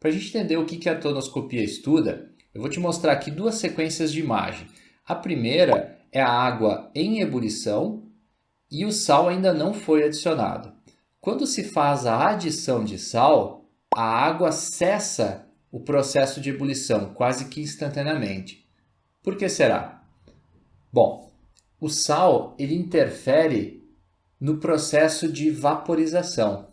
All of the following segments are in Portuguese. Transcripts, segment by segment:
Para a gente entender o que a tonoscopia estuda, eu vou te mostrar aqui duas sequências de imagem. A primeira é a água em ebulição e o sal ainda não foi adicionado. Quando se faz a adição de sal, a água cessa o processo de ebulição quase que instantaneamente. Por que será? Bom, o sal ele interfere no processo de vaporização.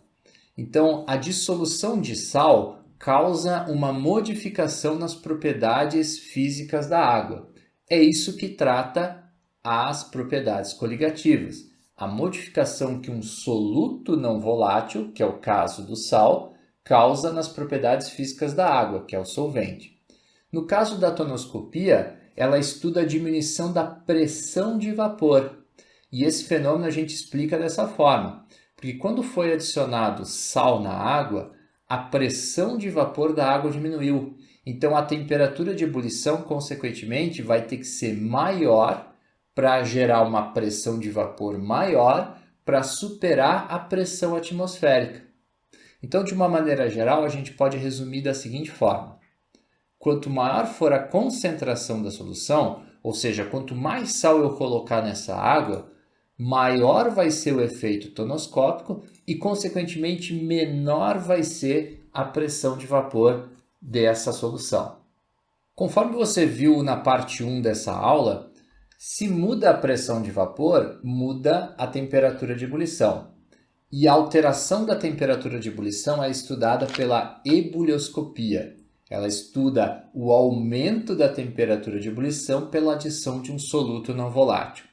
Então, a dissolução de sal causa uma modificação nas propriedades físicas da água. É isso que trata as propriedades coligativas. A modificação que um soluto não volátil, que é o caso do sal, causa nas propriedades físicas da água, que é o solvente. No caso da tonoscopia, ela estuda a diminuição da pressão de vapor. E esse fenômeno a gente explica dessa forma, porque quando foi adicionado sal na água, a pressão de vapor da água diminuiu. Então a temperatura de ebulição, consequentemente, vai ter que ser maior para gerar uma pressão de vapor maior para superar a pressão atmosférica. Então, de uma maneira geral, a gente pode resumir da seguinte forma. Quanto maior for a concentração da solução, ou seja, quanto mais sal eu colocar nessa água, maior vai ser o efeito tonoscópico e, consequentemente, menor vai ser a pressão de vapor dessa solução. Conforme você viu na parte 1 dessa aula, se muda a pressão de vapor, muda a temperatura de ebulição. E a alteração da temperatura de ebulição é estudada pela ebulioscopia. Ela estuda o aumento da temperatura de ebulição pela adição de um soluto não volátil.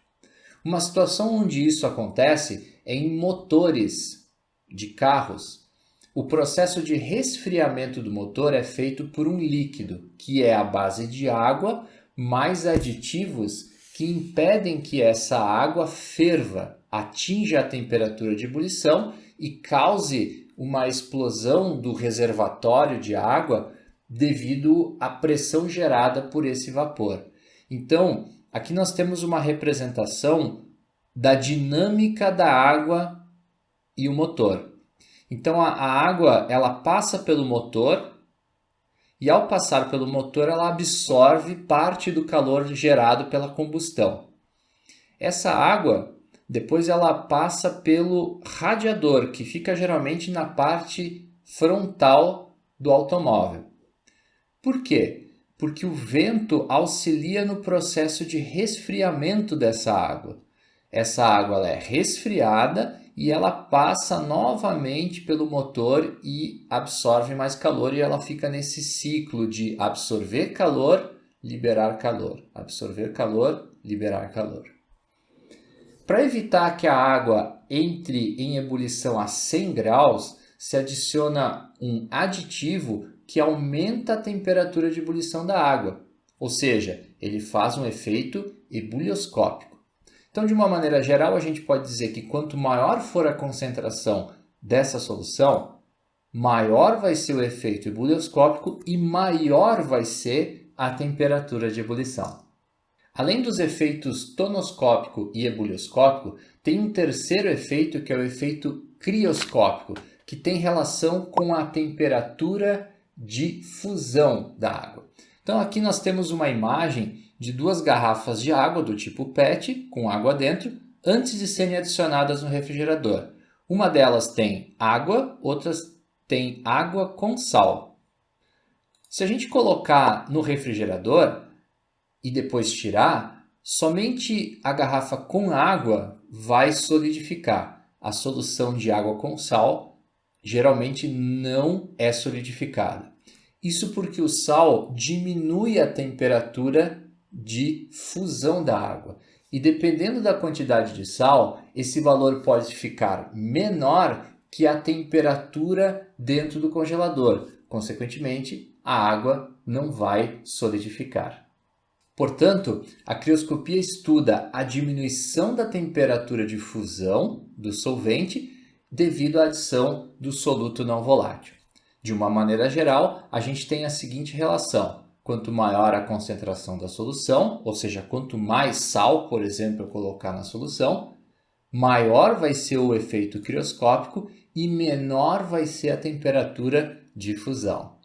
Uma situação onde isso acontece é em motores de carros. O processo de resfriamento do motor é feito por um líquido, que é a base de água, mais aditivos que impedem que essa água ferva, atinja a temperatura de ebulição e cause uma explosão do reservatório de água devido à pressão gerada por esse vapor. Então, aqui nós temos uma representação da dinâmica da água e o motor. Então, a água ela passa pelo motor e, ao passar pelo motor, ela absorve parte do calor gerado pela combustão. Essa água, depois ela passa pelo radiador, que fica geralmente na parte frontal do automóvel. Por quê? Porque o vento auxilia no processo de resfriamento dessa água. Essa água ela é resfriada e ela passa novamente pelo motor e absorve mais calor e ela fica nesse ciclo de absorver calor, liberar calor, absorver calor, liberar calor. Para evitar que a água entre em ebulição a 100 graus, se adiciona um aditivo que aumenta a temperatura de ebulição da água, ou seja, ele faz um efeito ebulioscópico. Então, de uma maneira geral, a gente pode dizer que quanto maior for a concentração dessa solução, maior vai ser o efeito ebulioscópico e maior vai ser a temperatura de ebulição. Além dos efeitos tonoscópico e ebulioscópico, tem um terceiro efeito que é o efeito crioscópico, que tem relação com a temperatura de fusão da água. Então aqui nós temos uma imagem de duas garrafas de água do tipo PET, com água dentro, antes de serem adicionadas no refrigerador. Uma delas tem água, outras tem água com sal. Se a gente colocar no refrigerador e depois tirar, somente a garrafa com água vai solidificar. A solução de água com sal geralmente não é solidificada. Isso porque o sal diminui a temperatura de fusão da água. E dependendo da quantidade de sal, esse valor pode ficar menor que a temperatura dentro do congelador. Consequentemente, a água não vai solidificar. Portanto, a crioscopia estuda a diminuição da temperatura de fusão do solvente devido à adição do soluto não volátil. De uma maneira geral, a gente tem a seguinte relação. Quanto maior a concentração da solução, ou seja, quanto mais sal, por exemplo, eu colocar na solução, maior vai ser o efeito crioscópico e menor vai ser a temperatura de fusão.